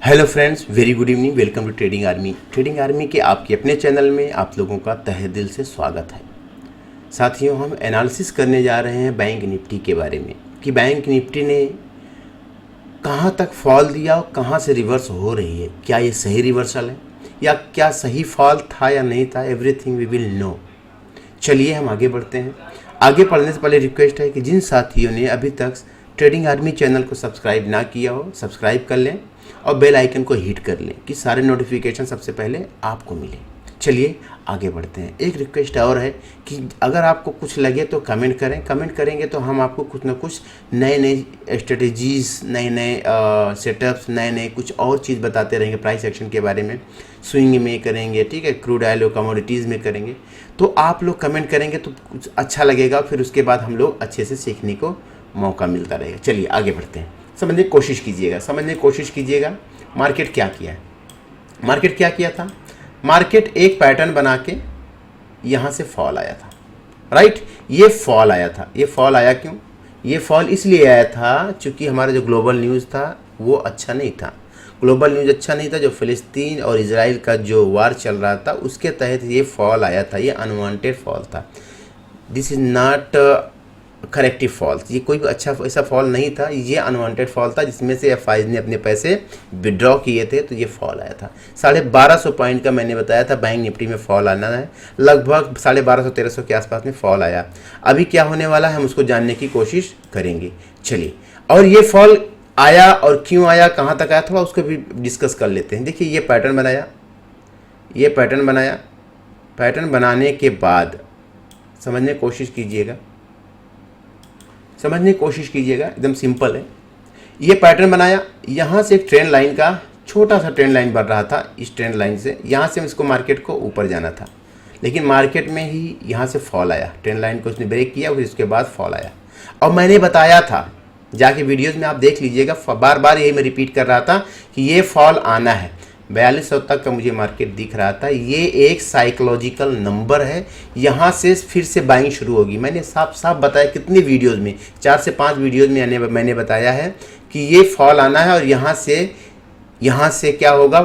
Hello friends, very good evening. Welcome to trading army. Trading army के आपके अपने channel में आप लोगों का तहे दिल से स्वागत है। साथियों, हम एनालिसिस करने जा रहे हैं बैंक निफ्टी के बारे में कि बैंक निफ्टी ने कहां तक फॉल दिया और कहां से रिवर्स हो रही है। क्या ये सही रिवर्सल है या क्या सही फॉल था या नहीं था, एवरीथिंग वी विल नो। चलिए हम आगे बढ़ते हैं। आगे बढ़ने से पहले रिक्वेस्ट है कि जिन साथियों ने अभी तक ट्रेडिंग आर्मी चैनल को सब्सक्राइब ना किया हो, सब्सक्राइब कर लें और बेल आइकन को हिट कर लें कि सारे नोटिफिकेशन सबसे पहले आपको मिले। चलिए आगे बढ़ते हैं। एक रिक्वेस्ट और है कि अगर आपको कुछ लगे तो कमेंट करें। कमेंट करेंगे तो हम आपको कुछ ना कुछ नए नए स्ट्रेटजीज़, नए नए सेटअप्स, नए नए कुछ और चीज़ बताते रहेंगे। प्राइस एक्शन के बारे में स्विंग में करेंगे, ठीक है, क्रूड ऑयल और कमोडिटीज़ में करेंगे। तो आप लोग कमेंट करेंगे तो कुछ अच्छा लगेगा, फिर उसके बाद हम लोग अच्छे से सीखने को मौका मिलता रहेगा। चलिए आगे बढ़ते हैं। समझने की कोशिश कीजिएगा। मार्केट क्या किया है? मार्केट क्या किया था? मार्केट एक पैटर्न बना के यहाँ से फॉल आया था, राइट। ये फॉल आया था। ये फॉल आया क्यों? ये फॉल इसलिए आया था क्योंकि हमारा जो ग्लोबल न्यूज़ था वो अच्छा नहीं था। ग्लोबल न्यूज़ अच्छा नहीं था। जो फ़िलिस्तीन और इजराइल का जो वार चल रहा था उसके तहत ये फॉल आया था। ये अनवांटेड फॉल था। This is not corrective fall. ये कोई अच्छा ऐसा फॉल नहीं था, ये अनवांटेड फॉल था जिसमें से एफआईज ने अपने पैसे विड्रॉ किए थे, तो ये फॉल आया था। 1250 पॉइंट का मैंने बताया था बैंक निफ्टी में फॉल आना है। लगभग 1250-1300 के आसपास में फॉल आया। अभी क्या होने वाला है हम उसको जानने की कोशिश करेंगे। चलिए, और ये फॉल आया और क्यों आया, कहाँ तक आया, थोड़ा उसको भी डिस्कस कर लेते हैं। देखिए, ये पैटर्न बनाया। पैटर्न बनाने के बाद समझने की कोशिश कीजिएगा। एकदम सिंपल है। ये पैटर्न बनाया, यहाँ से एक ट्रेंड लाइन का छोटा सा ट्रेंड लाइन बढ़ रहा था। इस ट्रेंड लाइन से यहाँ से इसको मार्केट को ऊपर जाना था, लेकिन मार्केट में ही यहाँ से फॉल आया। ट्रेंड लाइन को उसने ब्रेक किया, फिर इसके बाद फॉल आया। और मैंने बताया था, जाके वीडियोज़ में आप देख लीजिएगा, बार बार यही मैं रिपीट कर रहा था कि ये फॉल आना है। 4200 तक का मुझे मार्केट दिख रहा था। ये एक साइकोलॉजिकल नंबर है। यहाँ से फिर से बाइंग शुरू होगी। मैंने साफ बताया कितनी वीडियोज़ में, 4 से 5 वीडियोज़ में मैंने बताया है कि ये फॉल आना है और यहाँ से क्या होगा,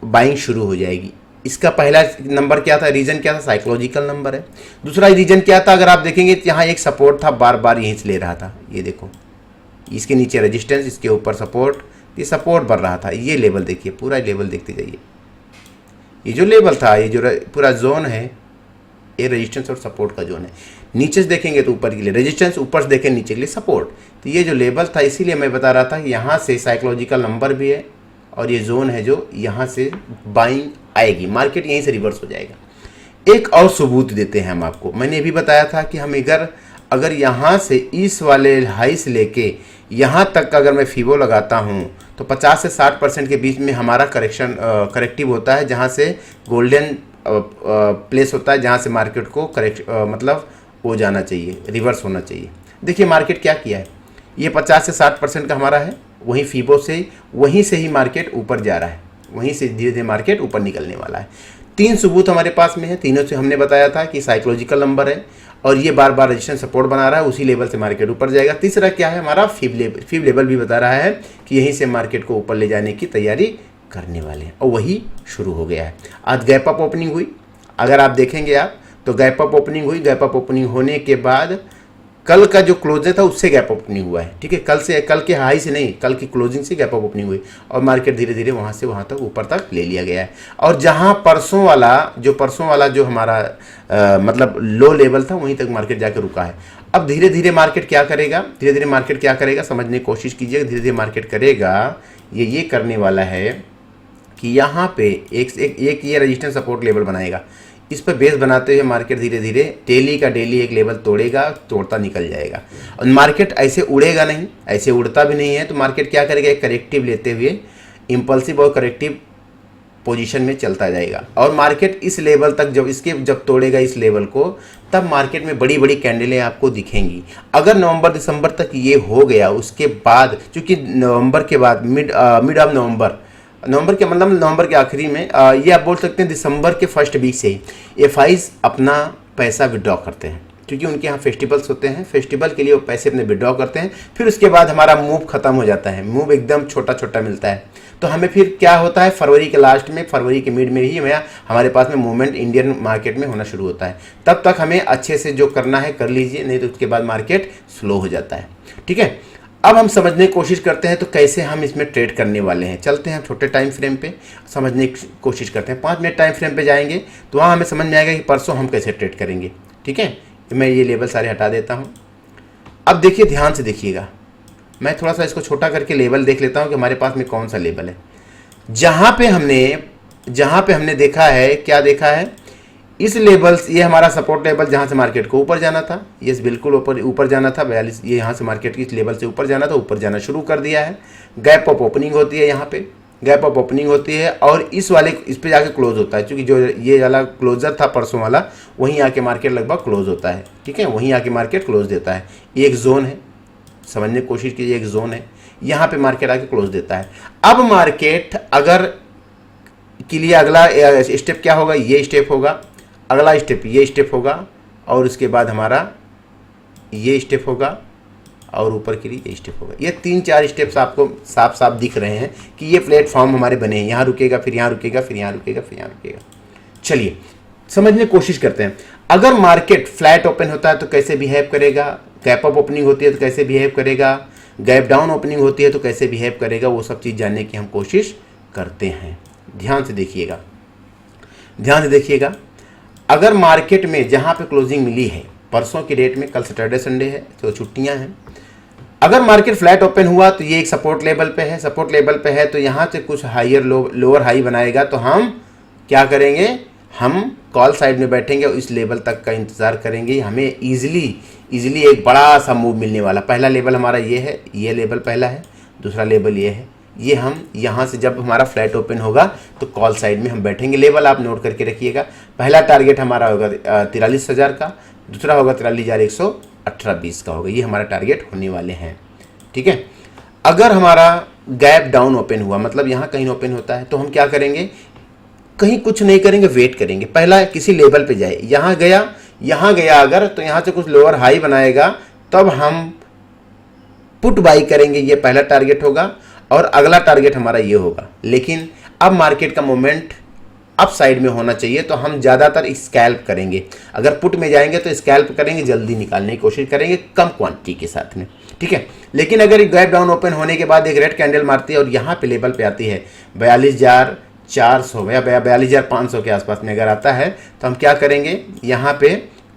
बाइंग शुरू हो जाएगी। इसका पहला नंबर क्या था, रीज़न क्या था, साइकोलॉजिकल नंबर है। दूसरा रीज़न क्या था, अगर आप देखेंगे यहाँ एक सपोर्ट था, बार बार यहीं से ले रहा था। ये देखो, इसके नीचे रेजिस्टेंस, इसके ऊपर सपोर्ट, ये सपोर्ट बढ़ रहा था। ये लेवल देखिए, पूरा लेवल देखते जाइए। ये जो लेवल था, ये जो पूरा जोन है, ये रेजिस्टेंस और सपोर्ट का जोन है। नीचे से देखेंगे तो ऊपर के लिए रेजिस्टेंस, ऊपर से देखें नीचे के लिए सपोर्ट। तो ये जो लेवल था, इसीलिए मैं बता रहा था कि यहाँ से साइकोलॉजिकल नंबर भी है और ये जोन है जो यहाँ से बाइंग आएगी। मार्केट यहीं से रिवर्स हो जाएगा। एक और सबूत देते हैं हम आपको। मैंने भी बताया था कि हम अगर यहाँ से इस वाले हाई से लेके यहाँ तक अगर मैं फीबो लगाता हूँ तो 50 से 60% के बीच में हमारा करेक्टिव होता है, जहाँ से गोल्डन प्लेस होता है, जहाँ से मार्केट को मतलब हो जाना चाहिए, रिवर्स होना चाहिए। देखिए मार्केट क्या किया है, ये 50 से 60% का हमारा है। वहीं फीबो से वहीं से ही मार्केट ऊपर जा रहा है, वहीं से धीरे धीरे मार्केट ऊपर निकलने वाला है। 3 सबूत हमारे पास में है। तीनों से हमने बताया था कि साइकोलॉजिकल नंबर है और ये बार बार रेजिस्टेंस सपोर्ट बना रहा है, उसी लेवल से मार्केट ऊपर जाएगा। तीसरा क्या है, हमारा फीब लेवल भी बता रहा है कि यहीं से मार्केट को ऊपर ले जाने की तैयारी करने वाले हैं, और वही शुरू हो गया है। आज गैप अप ओपनिंग हुई, अगर आप देखेंगे तो गैप अप ओपनिंग हुई। गैप अप ओपनिंग होने के बाद कल का जो क्लोजर था उससे गैप ओपनिंग हुआ है, ठीक है। कल के हाई से नहीं, कल की क्लोजिंग से गैप अप ओपनिंग हुई और मार्केट धीरे धीरे वहाँ से वहाँ तक ऊपर तक ले लिया गया है। और जहाँ परसों वाला जो हमारा मतलब लो लेवल था, वहीं तक मार्केट जाकर रुका है। अब धीरे धीरे मार्केट क्या करेगा, समझने की कोशिश कीजिएगा। धीरे धीरे मार्केट करेगा, ये करने वाला है कि यहाँ पे एक ये रेजिस्टेंस सपोर्ट लेवल बनाएगा। इस पर बेस बनाते हुए मार्केट धीरे धीरे डेली एक लेवल तोड़ता निकल जाएगा। और मार्केट ऐसे उड़ेगा नहीं, ऐसे उड़ता भी नहीं है। तो मार्केट क्या करेगा, एक करेक्टिव लेते हुए इम्पल्सिव और करेक्टिव पोजीशन में चलता जाएगा। और मार्केट इस लेवल तक जब तोड़ेगा इस लेवल को, तब मार्केट में बड़ी बड़ी कैंडलें आपको दिखेंगी। अगर नवंबर दिसंबर तक ये हो गया, उसके बाद चूँकि नवंबर के बाद मिड ऑफ नवंबर के आखिरी में, ये आप बोल सकते हैं दिसंबर के फर्स्ट वीक से ही एफआईज अपना पैसा विड्रॉ करते हैं। क्योंकि उनके यहाँ फेस्टिवल्स होते हैं, फेस्टिवल के लिए वो पैसे अपने विड्रॉ करते हैं। फिर उसके बाद हमारा मूव खत्म हो जाता है, मूव एकदम छोटा छोटा मिलता है। तो हमें फिर क्या होता है, फरवरी के लास्ट में, फरवरी के मिड में ही हमारे पास में मूवमेंट इंडियन मार्केट में होना शुरू होता है। तब तक हमें अच्छे से जो करना है कर लीजिए, नहीं तो उसके बाद मार्केट स्लो हो जाता है। ठीक है, अब हम समझने की कोशिश करते हैं तो कैसे हम इसमें ट्रेड करने वाले हैं। चलते हैं छोटे टाइम फ्रेम पे समझने की कोशिश करते हैं। 5 मिनट टाइम फ्रेम पे जाएंगे तो वहाँ हमें समझ में आएगा कि परसों हम कैसे ट्रेड करेंगे। ठीक है, मैं ये लेवल सारे हटा देता हूँ। अब देखिए, ध्यान से देखिएगा, मैं थोड़ा सा इसको छोटा करके लेवल देख लेता हूँ कि हमारे पास में कौन सा लेवल है। जहाँ पे हमने देखा है, क्या देखा है, इस लेवल, ये हमारा सपोर्ट लेवल जहाँ से मार्केट को ऊपर जाना था, ये बिल्कुल ऊपर जाना था 42, ये यहाँ से मार्केट की इस लेवल से ऊपर जाना था, ऊपर जाना शुरू कर दिया है। गैप अप ओपनिंग होती है, यहाँ पे गैप अप ओपनिंग होती है और इस पे जाके क्लोज होता है, क्योंकि जो ये वाला क्लोजर था परसों वाला, वहीं आके मार्केट लगभग क्लोज होता है। ठीक है, वहीं आके मार्केट क्लोज देता है। ये एक जोन है, समझने की कोशिश कीजिए, एक जोन है, यहाँ पे मार्केट आके क्लोज देता है। अब मार्केट अगर के लिए अगला स्टेप क्या होगा, ये स्टेप होगा, अगला स्टेप ये स्टेप होगा, और उसके बाद हमारा ये स्टेप होगा, और ऊपर के लिए ये स्टेप होगा। ये 3-4 स्टेप्स आपको साफ साफ दिख रहे हैं कि ये प्लेटफॉर्म हमारे बने हैं। यहाँ रुकेगा, फिर यहाँ रुकेगा, फिर यहाँ रुकेगा, फिर यहाँ रुकेगा। चलिए समझने की कोशिश करते हैं। अगर मार्केट फ्लैट ओपन होता है तो कैसे बिहेव करेगा, गैप अप ओपनिंग होती है तो कैसे बिहेव करेगा, गैप डाउन ओपनिंग होती है तो कैसे बिहेव करेगा, वो सब चीज़ जानने की हम कोशिश करते हैं। ध्यान से देखिएगा, ध्यान से देखिएगा। अगर मार्केट में जहाँ पे क्लोजिंग मिली है परसों की डेट में, कल सैटरडे संडे है तो छुट्टियाँ हैं, अगर मार्केट फ्लैट ओपन हुआ तो ये एक सपोर्ट लेवल पे है, सपोर्ट लेवल पे है तो यहाँ से कुछ हायर लोअर हाई बनाएगा तो हम क्या करेंगे, हम कॉल साइड में बैठेंगे और इस लेवल तक का इंतज़ार करेंगे। हमें इजीली एक बड़ा सा मूव मिलने वाला। पहला लेवल हमारा ये है, ये लेवल पहला है, दूसरा लेवल ये है। ये हम यहाँ से जब हमारा फ्लैट ओपन होगा तो कॉल साइड में हम बैठेंगे। लेवल आप नोट करके रखिएगा। पहला टारगेट हमारा होगा 43,000 का, दूसरा होगा 43,118.20 का होगा। ये हमारा टारगेट होने वाले हैं। ठीक है, अगर हमारा गैप डाउन ओपन हुआ, मतलब यहाँ कहीं ओपन होता है, तो हम क्या करेंगे, कहीं कुछ नहीं करेंगे, वेट करेंगे। पहला किसी लेवल पे जाए, यहाँ गया अगर, तो यहाँ से कुछ लोअर हाई बनाएगा तब हम पुट बाई करेंगे। ये पहला टारगेट होगा और अगला टारगेट हमारा ये होगा। लेकिन अब मार्केट का मोमेंट अप साइड में होना चाहिए तो हम ज़्यादातर स्कैल्प करेंगे। अगर पुट में जाएंगे तो स्कैल्प करेंगे, जल्दी निकालने की कोशिश करेंगे कम क्वांटिटी के साथ में। ठीक है, लेकिन अगर गैप डाउन ओपन होने के बाद एक रेड कैंडल मारती है और यहाँ पे लेवल पे आती है 42,400 या 42,500 के आसपास में अगर आता है तो हम क्या करेंगे, यहाँ पे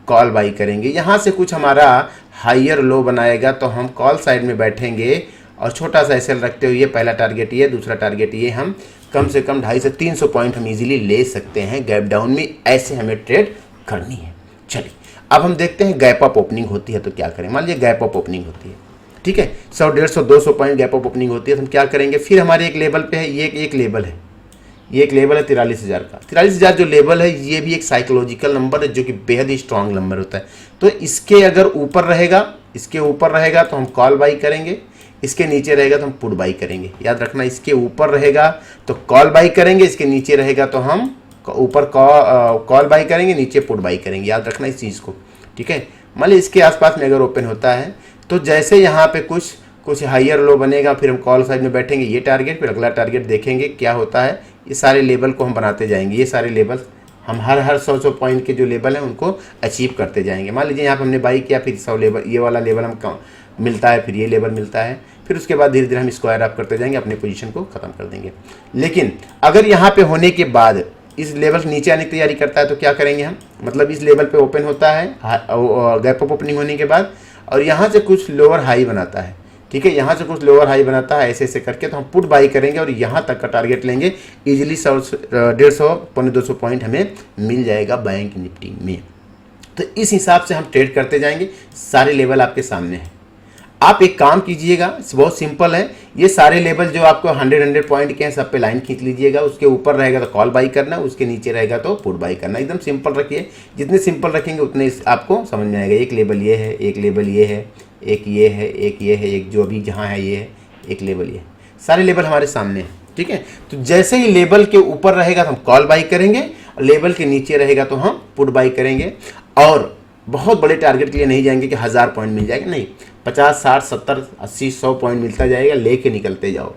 कॉल बाई करेंगे। यहाँ से कुछ हमारा हाइयर लो बनाएगा तो हम कॉल साइड में बैठेंगे और छोटा सा एसएल रखते हुए, पहला टारगेट ये, दूसरा टारगेट ये, हम कम से कम 250 से 300 पॉइंट हम इजीली ले सकते हैं गैप डाउन में। ऐसे हमें ट्रेड करनी है। चलिए अब हम देखते हैं गैप अप ओपनिंग होती है तो क्या करें। मान लीजिए गैप अप ओपनिंग होती है, ठीक है, 100, 150, 200 पॉइंट गैप अप ओपनिंग होती है तो हम क्या करेंगे, फिर हमारे एक लेवल पे है, ये एक लेवल है, ये एक लेवल है 43,000 का। 43,000 जो लेवल है ये भी एक साइकोलॉजिकल नंबर है जो कि बेहद ही स्ट्रांग नंबर होता है। तो इसके अगर ऊपर रहेगा, इसके ऊपर रहेगा तो हम कॉल बाई करेंगे, इसके नीचे रहेगा तो हम पुट बाई करेंगे। याद रखना, इसके ऊपर रहेगा तो कॉल बाई करेंगे, इसके नीचे रहेगा तो हम ऊपर कॉल बाई करेंगे, नीचे पुट बाई करेंगे। याद रखना इस चीज़ को। ठीक है, मान लीजिए इसके आसपास में अगर ओपन होता है तो जैसे यहाँ पे कुछ हाइयर लो बनेगा, फिर हम कॉल साइड में बैठेंगे, ये टारगेट, फिर अगला टारगेट देखेंगे क्या होता है। ये सारे लेवल को हम बनाते जाएंगे। ये सारे लेवल हम हर 100 पॉइंट के जो लेवल हैं उनको अचीव करते जाएंगे। मान लीजिए यहाँ पे हमने बाई किया, फिर 100 लेवल, ये वाला लेवल हम मिलता है, फिर ये लेवल मिलता है, फिर उसके बाद धीरे धीरे हम स्क्वायर अप करते जाएंगे, अपने पोजीशन को खत्म कर देंगे। लेकिन अगर यहाँ पे होने के बाद इस लेवल नीचे आने की तैयारी करता है तो क्या करेंगे हम, मतलब इस लेवल पे ओपन होता है गैप अप ओपनिंग होने के बाद और यहाँ से कुछ लोअर हाई बनाता है। ठीक है, यहाँ से कुछ लोअर हाई बनाता है, ऐसे ऐसे करके तो हम पुट बाई करेंगे और यहाँ तक का टारगेट लेंगे। इजीली 100, 150, 200 पॉइंट हमें मिल जाएगा बैंक निफ्टी में। तो इस हिसाब से हम ट्रेड करते जाएंगे। सारे लेवल आपके सामने हैं। आप एक काम कीजिएगा, बहुत सिंपल है। ये सारे लेवल जो आपको 100 पॉइंट के हैं सब पे लाइन खींच लीजिएगा। उसके ऊपर रहेगा तो कॉल बाई करना, उसके नीचे रहेगा तो पुट बाई करना। एकदम सिंपल रखिए, जितने सिंपल रखेंगे उतने आपको समझ में आएगा। एक लेवल ये है, एक लेवल ये है, एक ये है, एक ये है, एक जो अभी जहाँ है ये है, एक लेवल ये है। सारे लेवल हमारे सामने हैं। ठीक है, तो जैसे ही लेवल के ऊपर रहेगा तो हम कॉल बाई करेंगे, लेवल के नीचे रहेगा तो हम पुट बाई करेंगे। और बहुत बड़े टारगेट के लिए नहीं जाएंगे कि 1000 पॉइंट मिल जाएगा, नहीं, 50, 60, 70, 80, 100 पॉइंट मिलता जाएगा, लेके निकलते जाओ,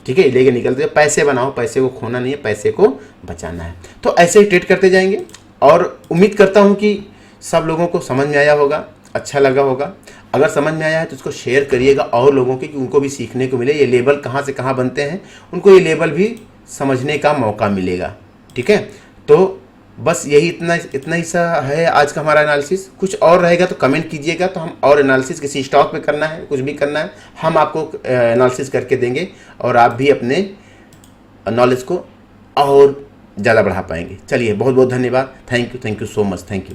ठीक है, लेके निकलते जाओ। पैसे बनाओ, पैसे को खोना नहीं है, पैसे को बचाना है। तो ऐसे ही ट्रेड करते जाएंगे और उम्मीद करता हूँ कि सब लोगों को समझ में आया होगा, अच्छा लगा होगा। अगर समझ में आया है तो उसको शेयर करिएगा और लोगों के, कि उनको भी सीखने को मिले ये लेबल कहाँ से कहाँ बनते हैं, उनको ये लेबल भी समझने का मौका मिलेगा, ठीक है। तो बस यही इतना ही सा है आज का हमारा एनालिसिस। कुछ और रहेगा तो कमेंट कीजिएगा, तो हम और एनालिसिस किसी स्टॉक पे करना है, कुछ भी करना है, हम आपको एनालिसिस करके देंगे और आप भी अपने नॉलेज को और ज़्यादा बढ़ा पाएंगे। चलिए, बहुत बहुत धन्यवाद। Thank you so much, thank you.